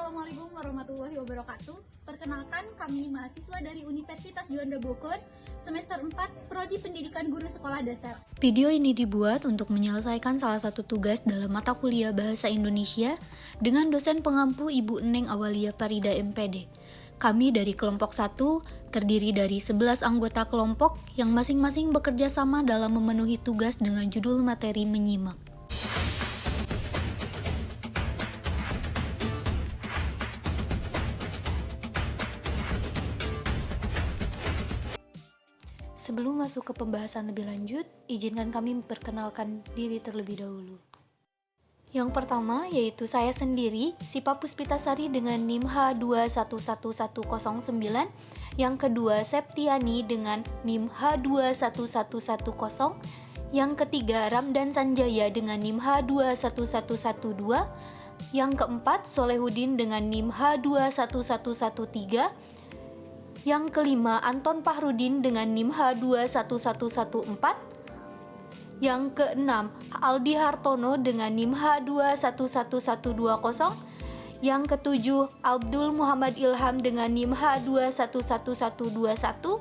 Assalamualaikum warahmatullahi wabarakatuh. Perkenalkan, kami mahasiswa dari Universitas Juanda Bogor, semester 4, Prodi Pendidikan Guru Sekolah Dasar. Video ini dibuat untuk menyelesaikan salah satu tugas dalam mata kuliah Bahasa Indonesia dengan dosen pengampu Ibu Neng Awalia Parida MPD. Kami dari kelompok 1 terdiri dari 11 anggota kelompok yang masing-masing bekerja sama dalam memenuhi tugas dengan judul materi menyimak. Sebelum masuk ke pembahasan lebih lanjut, izinkan kami memperkenalkan diri terlebih dahulu. Yang pertama yaitu saya sendiri, Sipa Puspitasari dengan NIM H211109. Yang kedua Septiani dengan NIM H21110. Yang ketiga Ramdan Sanjaya dengan NIM H21112. Yang keempat Solehudin dengan NIM H21113. Yang kelima, Anton Pahrudin dengan NIM H21114. Yang keenam, Aldi Hartono dengan NIM H21120. Yang ketujuh, Abdul Muhammad Ilham dengan NIM H21121.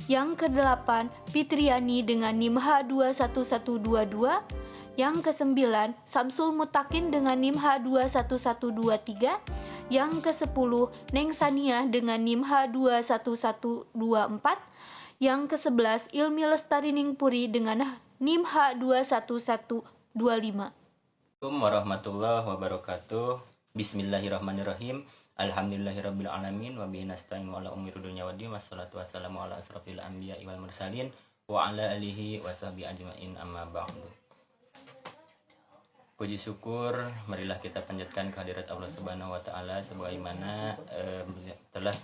Yang kedelapan, Fitriani dengan NIM H21122. Yang kesembilan, Samsul Mutakin dengan NIM H21123. Yang ke-10, Neng Sania dengan NIM H21124. Yang ke-11, Ilmi Lestari Ningpuri dengan NIM H21125. Assalamualaikum warahmatullahi wabarakatuh. Bismillahirrahmanirrahim. Alhamdulillahirabbil alamin wa bihi nasta'inu ala umuri dunya waddin wassalatu wassalamu ala asrofil anbiya'i wal mursalin wa ala alihi wa sahbihi ajmain amma ba'du. Puji syukur marilah kita panjatkan kehadirat Allah Subhanahu wa taala sebagaimana telah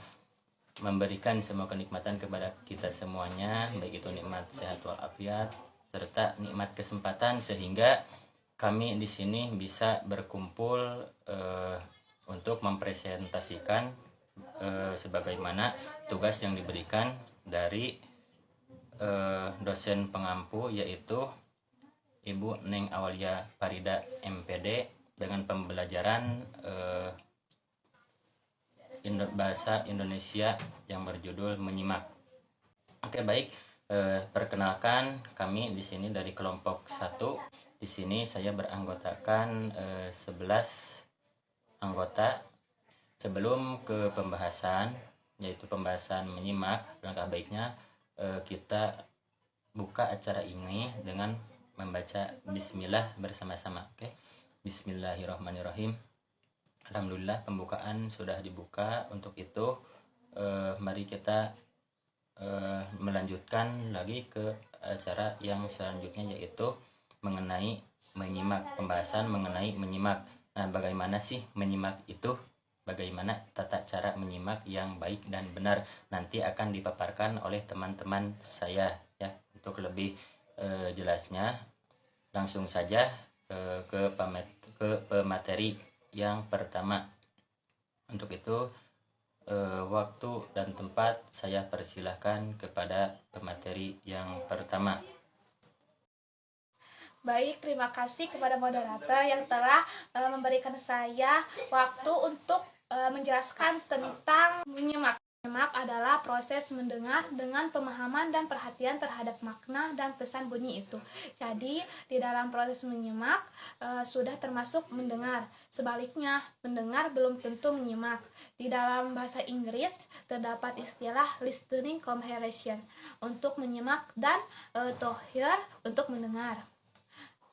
memberikan semua kenikmatan kepada kita semuanya, baik itu nikmat sehat walafiat serta nikmat kesempatan sehingga kami di sini bisa berkumpul untuk mempresentasikan sebagaimana tugas yang diberikan dari dosen pengampu yaitu Ibu Neng Awalia Parida MPD dengan pembelajaran bahasa Indonesia yang berjudul menyimak. Oke, baik. Perkenalkan, kami di sini dari kelompok 1. Di sini saya beranggotakan 11 anggota. Sebelum ke pembahasan, yaitu pembahasan menyimak, langkah baiknya kita buka acara ini dengan membaca bismillah bersama-sama. Oke. Bismillahirrahmanirrahim. Alhamdulillah pembukaan sudah dibuka. Untuk itu mari kita melanjutkan lagi ke acara yang selanjutnya yaitu mengenai menyimak, pembahasan mengenai menyimak. Nah, bagaimana sih menyimak itu? Bagaimana tata cara menyimak yang baik dan benar? Nanti akan dipaparkan oleh teman-teman saya ya. Untuk lebih jelasnya langsung saja ke pemateri yang pertama. Untuk itu waktu dan tempat saya persilahkan kepada pemateri yang pertama. Baik, terima kasih kepada moderator yang telah memberikan saya waktu untuk menjelaskan tentang menyimak. Menyimak adalah proses mendengar dengan pemahaman dan perhatian terhadap makna dan pesan bunyi itu. Jadi, di dalam proses menyimak sudah termasuk mendengar. Sebaliknya, mendengar belum tentu menyimak. Di dalam bahasa Inggris terdapat istilah listening comprehension untuk menyimak dan to hear untuk mendengar.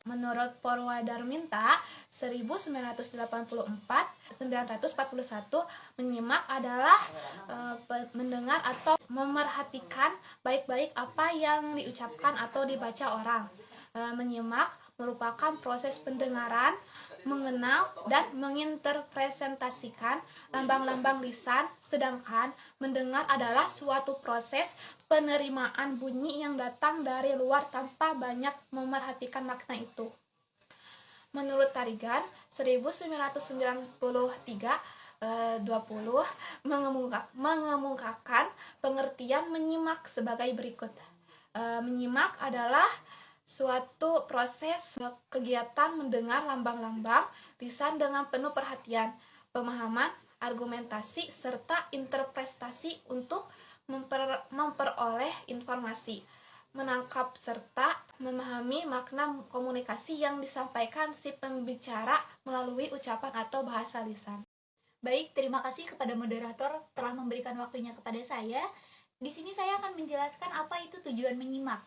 Menurut Purwadarminta 1984-941, menyimak adalah mendengar atau memerhatikan baik-baik apa yang diucapkan atau dibaca orang. Menyimak merupakan proses pendengaran, mengenal dan menginterpresentasikan lambang-lambang lisan, sedangkan mendengar adalah suatu proses penerimaan bunyi yang datang dari luar tanpa banyak memerhatikan makna itu. Menurut Tarigan 1993-20 mengemukakan pengertian menyimak sebagai berikut. Menyimak adalah suatu proses kegiatan mendengar lambang-lambang lisan dengan penuh perhatian. pemahaman, argumentasi, serta interpretasi untuk memperoleh informasi, menangkap serta memahami makna komunikasi yang disampaikan si pembicara melalui ucapan atau bahasa lisan. Baik, terima kasih kepada moderator telah memberikan waktunya kepada saya. Di sini saya akan menjelaskan apa itu tujuan menyimak.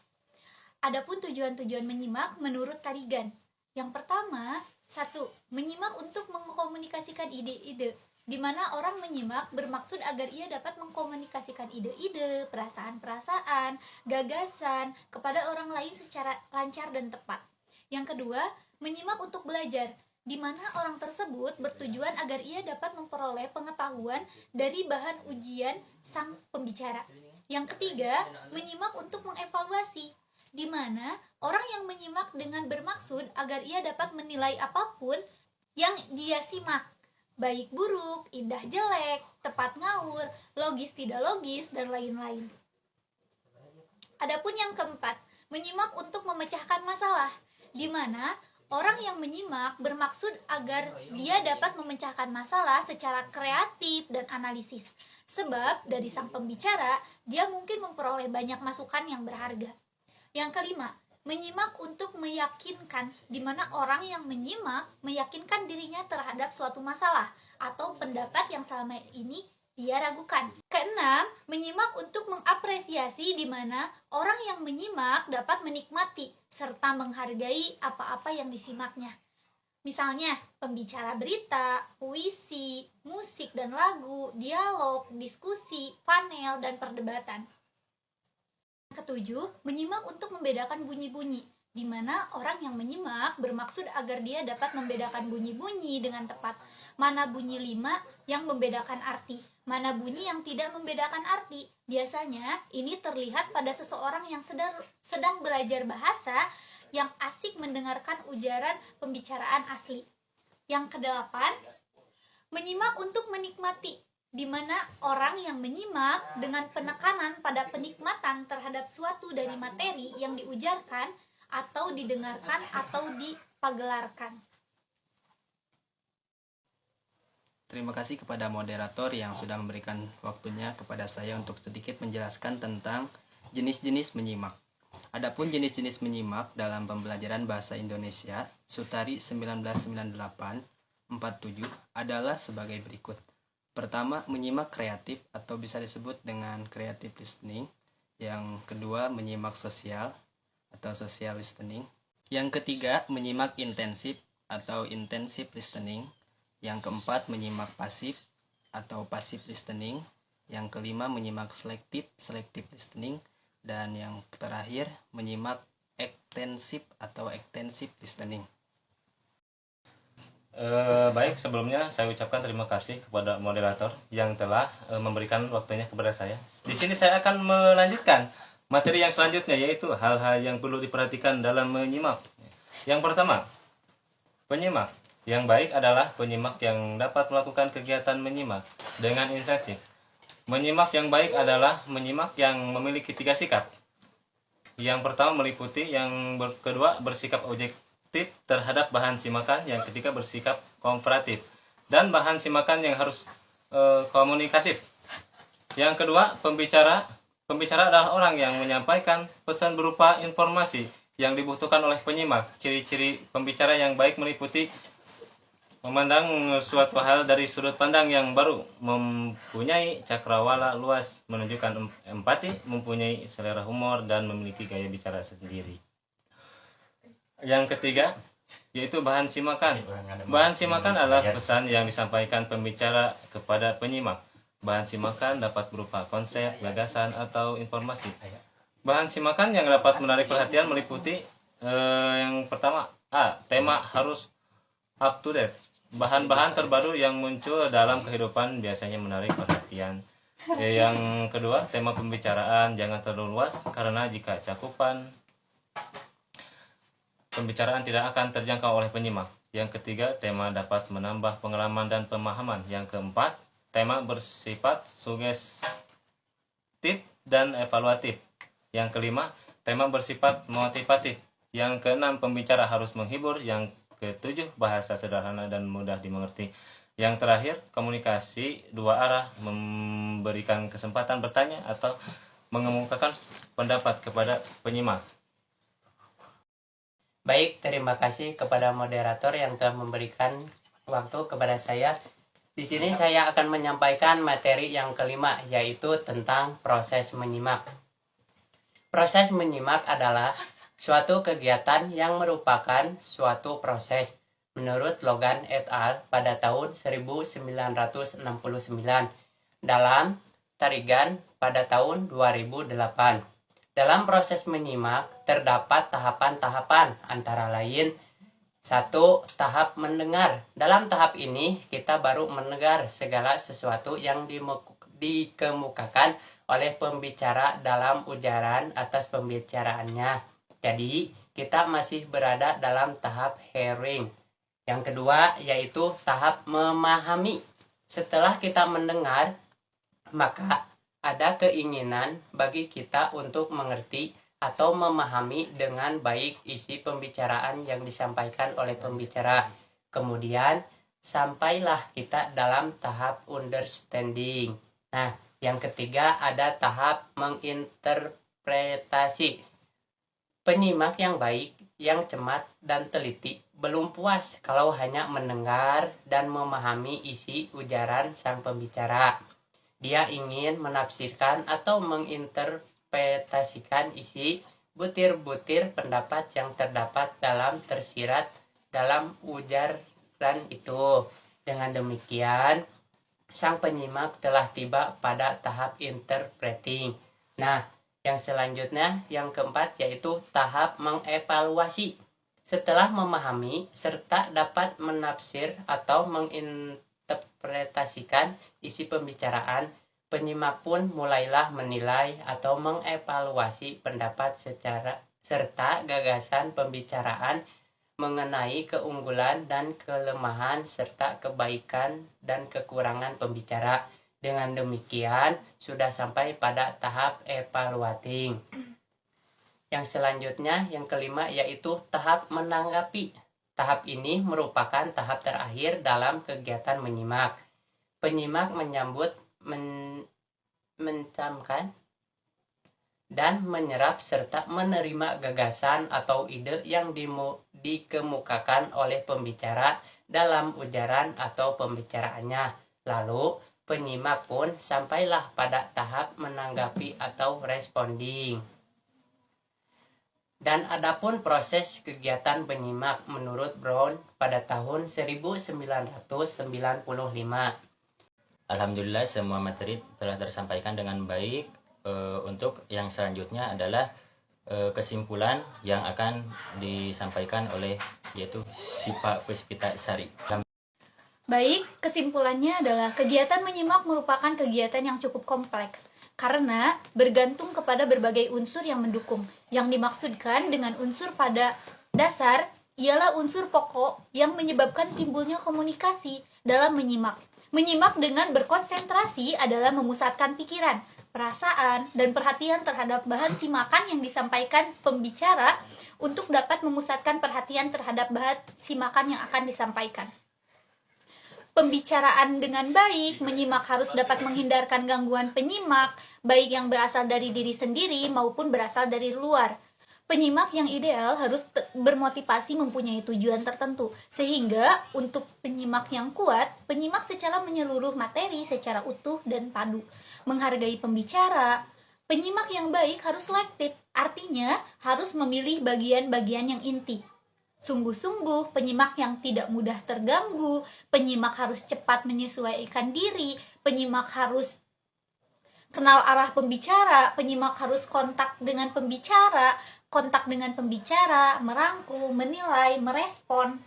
Adapun tujuan-tujuan menyimak menurut Karigan. Yang pertama, 1. Menyimak untuk mengkomunikasikan ide-ide, di mana orang menyimak bermaksud agar ia dapat mengkomunikasikan ide-ide, perasaan-perasaan, gagasan kepada orang lain secara lancar dan tepat. Yang kedua, menyimak untuk belajar, di mana orang tersebut bertujuan agar ia dapat memperoleh pengetahuan dari bahan ujian sang pembicara. Yang ketiga, menyimak untuk mengevaluasi, di mana orang yang menyimak dengan bermaksud agar ia dapat menilai apapun yang dia simak, baik buruk, indah jelek, tepat ngawur, logis tidak logis, dan lain-lain. Adapun yang keempat, menyimak untuk memecahkan masalah, di mana orang yang menyimak bermaksud agar dia dapat memecahkan masalah secara kreatif dan analisis. Sebab dari sang pembicara, dia mungkin memperoleh banyak masukan yang berharga. Yang kelima, menyimak untuk meyakinkan, di mana orang yang menyimak meyakinkan dirinya terhadap suatu masalah atau pendapat yang selama ini dia ragukan. Keenam, menyimak untuk mengapresiasi, di mana orang yang menyimak dapat menikmati serta menghargai apa-apa yang disimaknya. Misalnya, pembicara berita, puisi, musik dan lagu, dialog, diskusi, panel, dan perdebatan. Ketujuh, menyimak untuk membedakan bunyi-bunyi, di mana orang yang menyimak bermaksud agar dia dapat membedakan bunyi-bunyi dengan tepat. Mana bunyi 5 yang membedakan arti, mana bunyi yang tidak membedakan arti. Biasanya ini terlihat pada seseorang yang sedang belajar bahasa, yang asik mendengarkan ujaran pembicaraan asli. Yang kedelapan, menyimak untuk menikmati, di mana orang yang menyimak dengan penekanan pada penikmatan terhadap suatu dari materi yang diujarkan atau didengarkan atau dipagelarkan. Terima kasih kepada moderator yang sudah memberikan waktunya kepada saya untuk sedikit menjelaskan tentang jenis-jenis menyimak. Adapun jenis-jenis menyimak dalam pembelajaran bahasa Indonesia Sutari 1998-47 adalah sebagai berikut. Pertama, menyimak kreatif atau bisa disebut dengan creative listening. Yang kedua, menyimak sosial atau social listening. Yang ketiga, menyimak intensif atau intensive listening. Yang keempat, menyimak pasif atau passive listening. Yang kelima, menyimak selective listening. Dan yang terakhir, menyimak extensive atau extensive listening. Baik, sebelumnya saya ucapkan terima kasih kepada moderator yang telah memberikan waktunya kepada saya. Di sini saya akan melanjutkan materi yang selanjutnya, yaitu hal-hal yang perlu diperhatikan dalam menyimak. Yang pertama, penyimak yang baik adalah penyimak yang dapat melakukan kegiatan menyimak dengan intensif. Menyimak yang baik adalah menyimak yang memiliki 3 sikap. Yang pertama meliputi, yang kedua bersikap objektif terhadap bahan simakan, yang ketiga bersikap komparatif, dan bahan simakan yang harus komunikatif. Yang kedua, pembicara adalah orang yang menyampaikan pesan berupa informasi yang dibutuhkan oleh penyimak. Ciri-ciri pembicara yang baik meliputi memandang suatu hal dari sudut pandang yang baru, mempunyai cakrawala luas, menunjukkan empati, mempunyai selera humor, dan memiliki gaya bicara sendiri. Yang ketiga, yaitu bahan simakan. Bahan simakan adalah pesan yang disampaikan pembicara kepada penyimak. Bahan simakan dapat berupa konsep, gagasan, atau informasi. Bahan simakan yang dapat menarik perhatian meliputi yang pertama, tema harus up to date. Bahan-bahan terbaru yang muncul dalam kehidupan biasanya menarik perhatian. Yang kedua, tema pembicaraan jangan terlalu luas, karena jika cakupan pembicaraan tidak akan terjangkau oleh penyimak. Yang ketiga, tema dapat menambah pengalaman dan pemahaman. Yang keempat, tema bersifat sugestif dan evaluatif. Yang kelima, tema bersifat motivatif. Yang keenam, pembicara harus menghibur. Yang ketujuh, bahasa sederhana dan mudah dimengerti. Yang terakhir, komunikasi dua arah, memberikan kesempatan bertanya atau mengemukakan pendapat kepada penyimak. Baik, terima kasih kepada moderator yang telah memberikan waktu kepada saya. Di sini saya akan menyampaikan materi yang kelima, yaitu tentang proses menyimak. Proses menyimak adalah suatu kegiatan yang merupakan suatu proses. Menurut Logan et al. Pada tahun 1969, dalam Tarigan pada tahun 2008. Dalam proses menyimak, terdapat tahapan-tahapan, antara lain 1. Tahap mendengar. Dalam tahap ini, kita baru mendengar segala sesuatu yang dikemukakan oleh pembicara dalam ujaran atas pembicaraannya. Jadi, kita masih berada dalam tahap hearing. Yang kedua, yaitu tahap memahami. Setelah kita mendengar, maka ada keinginan bagi kita untuk mengerti atau memahami dengan baik isi pembicaraan yang disampaikan oleh pembicara. Kemudian, sampailah kita dalam tahap understanding. Nah, yang ketiga ada tahap menginterpretasi. Penyimak yang baik, yang cermat dan teliti belum puas kalau hanya mendengar dan memahami isi ujaran sang pembicara. Dia ingin menafsirkan atau menginterpretasikan isi butir-butir pendapat yang terdapat dalam tersirat dalam ujaran itu. Dengan demikian, sang penyimak telah tiba pada tahap interpreting. Nah, yang selanjutnya, yang keempat, yaitu tahap mengevaluasi. Setelah memahami serta dapat menafsir atau menginterpretasikan isi pembicaraan, penyimak pun mulailah menilai atau mengevaluasi pendapat serta gagasan pembicaraan mengenai keunggulan dan kelemahan serta kebaikan dan kekurangan pembicara. Dengan demikian, sudah sampai pada tahap evaluating. Yang selanjutnya, yang kelima, yaitu tahap menanggapi. Tahap ini merupakan tahap terakhir dalam kegiatan menyimak. Penyimak menyambut, mencamkan, dan menyerap serta menerima gagasan atau ide yang dikemukakan oleh pembicara dalam ujaran atau pembicaraannya. Lalu, penyimak pun sampailah pada tahap menanggapi atau responding. Dan adapun proses kegiatan penyimak menurut Brown pada tahun 1995. Alhamdulillah semua materi telah tersampaikan dengan baik. Untuk yang selanjutnya adalah kesimpulan yang akan disampaikan oleh yaitu Sipa Puspita Sari. Baik, kesimpulannya adalah kegiatan menyimak merupakan kegiatan yang cukup kompleks karena bergantung kepada berbagai unsur yang mendukung. Yang dimaksudkan dengan unsur pada dasar ialah unsur pokok yang menyebabkan timbulnya komunikasi dalam menyimak. Menyimak dengan berkonsentrasi adalah memusatkan pikiran, perasaan, dan perhatian terhadap bahan simakan yang disampaikan pembicara untuk dapat memusatkan perhatian terhadap bahan simakan yang akan disampaikan. Pembicaraan dengan baik, menyimak harus dapat menghindarkan gangguan penyimak, baik yang berasal dari diri sendiri maupun berasal dari luar. Penyimak yang ideal harus bermotivasi mempunyai tujuan tertentu, sehingga untuk penyimak yang kuat, penyimak secara menyeluruh materi secara utuh dan padu. Menghargai pembicara, penyimak yang baik harus selektif, artinya harus memilih bagian-bagian yang inti. Sungguh-sungguh, penyimak yang tidak mudah terganggu, penyimak harus cepat menyesuaikan diri, penyimak harus kenal arah pembicara, penyimak harus kontak dengan pembicara, merangkum, menilai, merespon,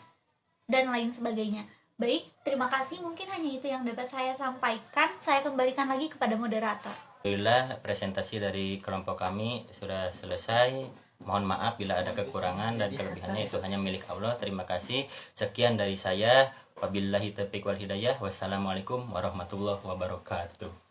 dan lain sebagainya. Baik, terima kasih. Mungkin hanya itu yang dapat saya sampaikan. Saya kembalikan lagi kepada moderator. Alhamdulillah presentasi dari kelompok kami sudah selesai. Mohon maaf bila ada kekurangan dan kelebihannya itu hanya milik Allah. Terima kasih. Sekian dari saya. Wabillahi taufiq wal hidayah. Wassalamualaikum warahmatullahi wabarakatuh.